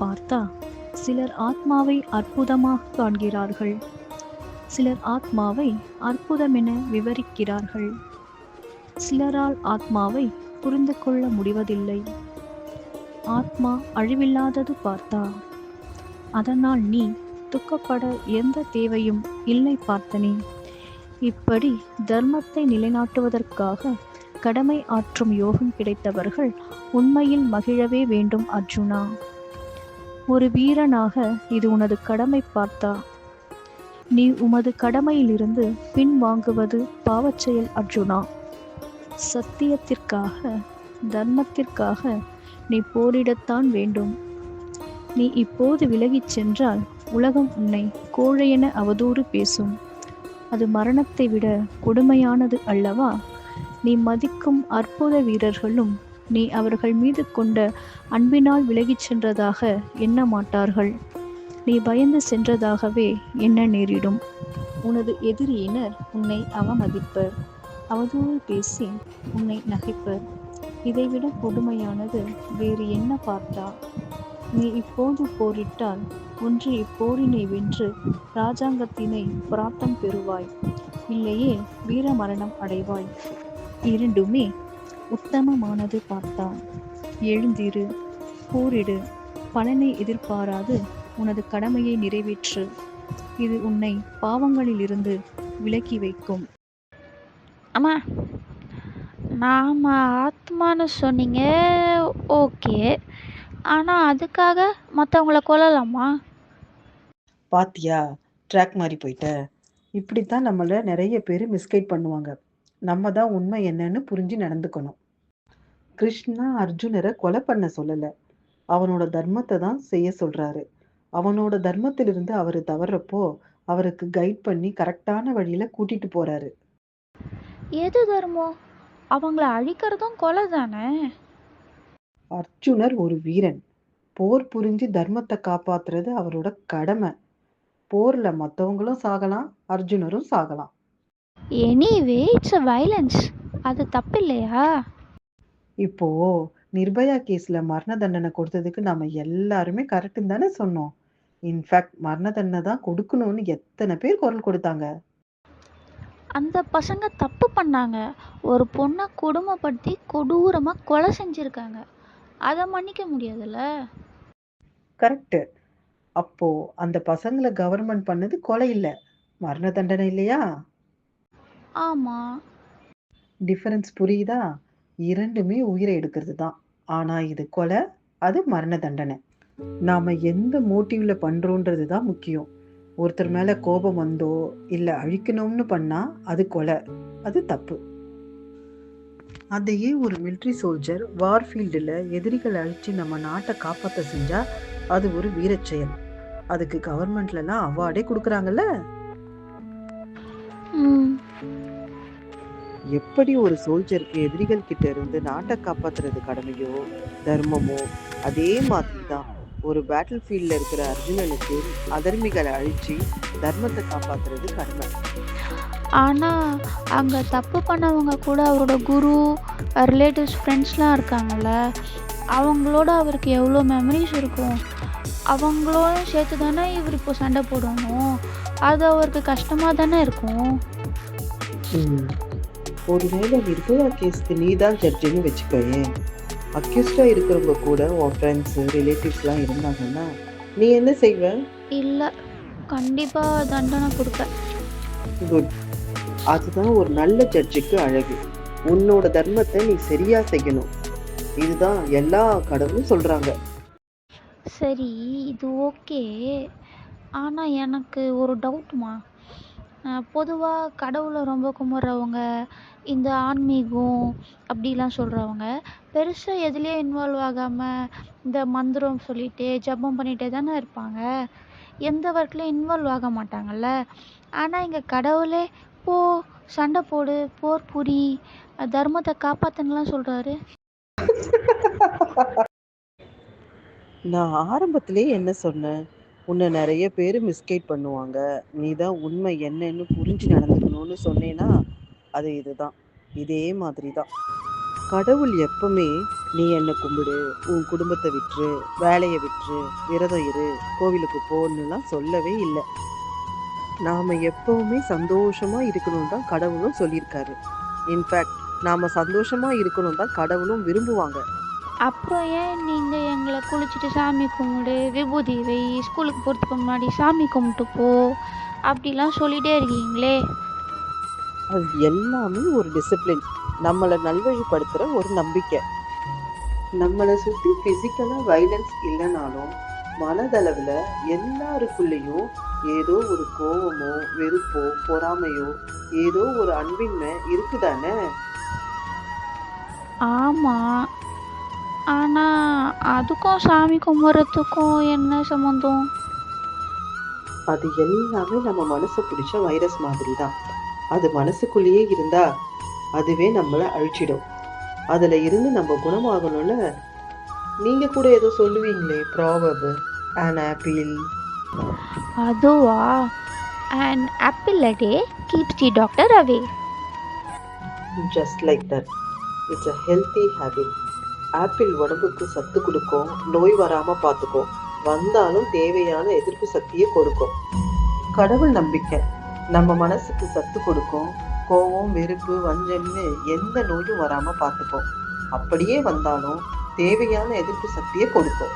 பார்த்தா சிலர் ஆத்மாவை அற்புதமாக காண்கிறார்கள், சிலர் ஆத்மாவை அற்புதமென விவரிக்கிறார்கள். சிலரால் ஆத்மாவை புரிந்து கொள்ள முடிவதில்லை. ஆத்மா அழிவில்லாதது பார்த்தா, அதனால் நீ துக்கப்பட எந்த தேவையும் இல்லை பார்த்தனே. இப்படி தர்மத்தை நிலைநாட்டுவதற்காக கடமை ஆற்றும் யோகம் கிடைத்தவர்கள் உண்மையில் மகிழவே வேண்டும் அர்ஜுனா. ஒரு வீரனாக இது உனது கடமை பார்த்தா. நீ உமது கடமையிலிருந்து பின்வாங்குவது பாவச்செயல் அர்ஜுனா. சத்தியத்திற்காக, தர்மத்திற்காக நீ போரிடத்தான் வேண்டும். நீ இப்போது விலகிச் சென்றால் உலகம் உன்னை கோழையென அவதூறு பேசும். அது மரணத்தை விட கொடுமையானது அல்லவா? நீ மதிக்கும் அற்புத வீரர்களும் நீ அவர்கள் மீது கொண்ட அன்பினால் விலகிச் சென்றதாக எண்ண மாட்டார்கள். நீ பயந்து சென்றதாகவே எண்ண நேரிடும். உனது எதிரியினர் உன்னை அவமதிப்பர், அவதூறு பேசி உன்னை நகைப்பர். இதைவிட கொடுமையானது வேறு என்ன பார்த்தா? நீ இப்போது போரிட்டால் ஒன்று இப்போரினை வென்று இராஜாங்கத்தினை பிராப்தம் பெறுவாய், இல்லையே வீர மரணம் அடைவாய். இரண்டுமே உத்தமமானது பார்த்தா. எழுந்திரு, போரிடு, பலனை எதிர்பாராது உனது கடமையை நிறைவேற்று. இது உன்னை பாவங்களிலிருந்து விலக்கி வைக்கும். அம்மா, நாம் ஆத்மான்னு சொன்னீங்க, ஓகே. ஆனால் அதுக்காக மற்றவங்கள கொல்லலாமா? பாத்தியா, ட்ராக் மாதிரி போயிட்ட. இப்படித்தான் நம்மள நிறைய பேர் மிஸ்கைட் பண்ணுவாங்க. நம்ம தான் உண்மை என்னன்னு புரிஞ்சு நடந்துக்கணும். கிருஷ்ணா அர்ஜுனரை கொலை பண்ண சொல்லல, அவனோட தர்மத்தை தான் செய்ய சொல்றாரு. அவனோட தர்மத்திலிருந்து அவரு தவறப்போ அவருக்கு கைட் பண்ணி கரெக்டான வழியில கூட்டிட்டு போறாரு. எது தர்மம்? அவங்கள அழிக்கிறதும் கொலை தானே. அர்ஜுனர் ஒரு வீரன். போர் புரிஞ்சு தர்மத்தை காப்பாத்துறது அவரோட கடமை. போர்ல மற்றவங்களும் சாகலாம், அர்ஜுனரும் சாகலாம். Anyway it's a violence. அது தப்பு இல்லையா? இப்போ நிர்பயா கேஸ்ல மரண தண்டனை கொடுத்ததுக்கு நாம எல்லாருமே கரெக்டுன்னு தானே சொன்னோம். இன்ஃபேக்ட் மரண தண்டனை தான் கொடுக்கணும்னு எத்தனை பேர் குரல் கொடுத்தாங்க. அந்த பசங்க தப்பு பண்ணாங்க. ஒரு பொண்ணை கொடுமைப்படுத்தி கொடூரமாக கொலை செஞ்சுருக்காங்க. அதை மன்னிக்க முடியாதுல்ல. கரெக்டு. அப்போ அந்த பசங்களை கவர்மெண்ட் பண்ணது கொலை இல்லை, மரண தண்டனை இல்லையா? ஆமாம். டிஃபரன்ஸ் புரியுதா? இரண்டுமே உயிரை எடுக்கிறது தான். ஆனா இது கொலை, அது மரண தண்டனை. நாம எந்த மோட்டிவ்ல பண்றோன்றது தான் முக்கியம். ஒருத்தர் மேல கோபம் வந்தோ இல்ல அழிக்கணும்னு பண்ணா அது கொலை, அது தப்பு. அதையே ஒரு மிலிட்ரி சோல்ஜர் வார்ஃபீல்டில் எதிரிகளை அழிச்சு நம்ம நாட்டை காப்பாற்ற செஞ்சா அது ஒரு வீரச் செயல். அதுக்கு கவர்மெண்ட்லலாம் அவார்டே கொடுக்குறாங்கல்ல. எப்படி ஒரு சோல்ஜருக்கு எதிரிகள் கிட்ட இருந்து நாட்டை காப்பாத்துறது கடமையோ தர்மமோ, அதே மாதிரி தான் ஒரு பேட்டில் ஃபீல்ட்ல இருக்கிற அர்ஜுனனுக்கு அதர்மிகளை அழிச்சு தர்மத்தை காப்பாத்துறது கடமை. ஆனால் அங்கே தப்பு பண்ணவங்க கூட அவரோட குரு, ரிலேட்டிவ்ஸ், ஃப்ரெண்ட்ஸ்லாம் இருக்காங்கல்ல, அவங்களோட அவருக்கு எவ்வளோ மெமரிஸ் இருக்கும். அவங்களோட சேர்த்து தானே இவர் இப்போ சண்டை போடணும். அது அவருக்கு கஷ்டமாக தானே இருக்கும். ஒருவேளை நிர்பயா கேஸ்க்கு நீ தான் ஜட்ஜுன்னு வச்சுக்கோயே. அக்யூஸ்டா இருக்கிறவங்க கூட உன் ஃப்ரெண்ட்ஸ், ரிலேட்டிவ்ஸ்லாம் இருந்தாங்கன்னா நீ என்ன செய்வ? இல்லை, கண்டிப்பாக தண்டனை கொடுப்பேன். குட். அதுதான் ஒரு நல்ல ஜட்ஜுக்கு அழகு. உன்னோட தர்மத்தை நீ சரியா செய்யணும். இதுதான் எல்லா கடவுளும் சொல்றாங்க. சரி, இது ஓகே. ஆனால் எனக்கு ஒரு டவுட்மா. பொதுவாக கடவுளை ரொம்ப கும்பிட்றவங்க, இந்த ஆன்மீகம் அப்படிலாம் சொல்கிறவங்க பெருசாக எதுலேயும் இன்வால்வ் ஆகாமல் இந்த மந்திரம் சொல்லிகிட்டே ஜபம் பண்ணிகிட்டே தானே இருப்பாங்க. எந்த ஒர்க்லேயும் இன்வால்வ் ஆக மாட்டாங்கல்ல. ஆனால் இங்கே கடவுளே போ, சண்டை போடு, போர் புரி, தர்மத்தை காப்பாற்றுன்னுலாம் சொல்கிறாரு. நான் ஆரம்பத்திலே என்ன சொன்னேன்? உன்னை நிறைய பேர் மிஸ்கைட் பண்ணுவாங்க, நீ தான் உண்மை என்னன்னு புரிஞ்சு நடந்துக்கணும்னு சொன்னேன்னா அது இதுதான். இதே மாதிரி தான். கடவுள் எப்பவுமே நீ என்னை கும்பிடு, உன் குடும்பத்தை விட்டுரு, வேலையை விட்டுரு, விரதம் இரு, கோவிலுக்கு போன்னுலாம் சொல்லவே இல்லை. நாம எப்பவுமே சந்தோஷமா இருக்கணும் தான் கடவுளும் சொல்லியிருக்காரு. இன்ஃபேக்ட் நாம சந்தோஷமா இருக்கணும் தான் கடவுளும் விரும்புவாங்க. அப்புறம் ஏன் நீங்கள் எங்களை குளிச்சுட்டு சாமி கும்பிடு, விபூதி வை, ஸ்கூலுக்கு போகிறதுக்கு முன்னாடி சாமி கும்பிட்டு போ அப்படிலாம் சொல்லிகிட்டே இருக்கீங்களே? அது எல்லாமே ஒரு டிசிப்ளின், நம்மளை நல்வழிப்படுத்துற ஒரு நம்பிக்கை. நம்மளை சுற்றி பிசிக்கலா வைலன்ஸ் இல்லைனாலும் மனதளவுல எல்லாருக்குள்ளேயும் ஏதோ ஒரு கோவமோ வெறுப்போ பொறாமையோ ஏதோ ஒரு அன்பின்மை இருக்குதானே? ஆமாம், ஆனால் அதுக்கும் சாமி கும்பிட்றதுக்கும் என்ன சம்மந்தம்? அது எல்லாமே நம்ம மனசை பிடிச்ச வைரஸ் மாதிரி தான். அது மனசுக்குள்ளேயே இருந்தா அதுவே நம்மளை அழிச்சிடும். அதுல இருந்து நம்ம குணமாகணும்ல. நீங்க கூட ஏதோ சொல்லுவீங்களே, ப்ராவர்ப், an apple. அதுவா? An apple a day keeps the doctor away. Just like that. It's a healthy habit. Apple உடம்புக்கு சத்து கொடுக்கும், நோய் வராம பார்த்துக்கும், வந்தாலும் தேவையான எதிர்ப்பு சக்தியை கொடுக்கும். கடவுள் நம்பிக்கை நம்ம மனசுக்கு சத்து கொடுக்கும், கோபம் வெறுப்பு வஞ்சம்னு எந்த நோயும் வராம பார்த்துக்கும், அப்படியே வந்தாலும் தேவையான எதிர்ப்பு சக்தியை கொடுக்கும்.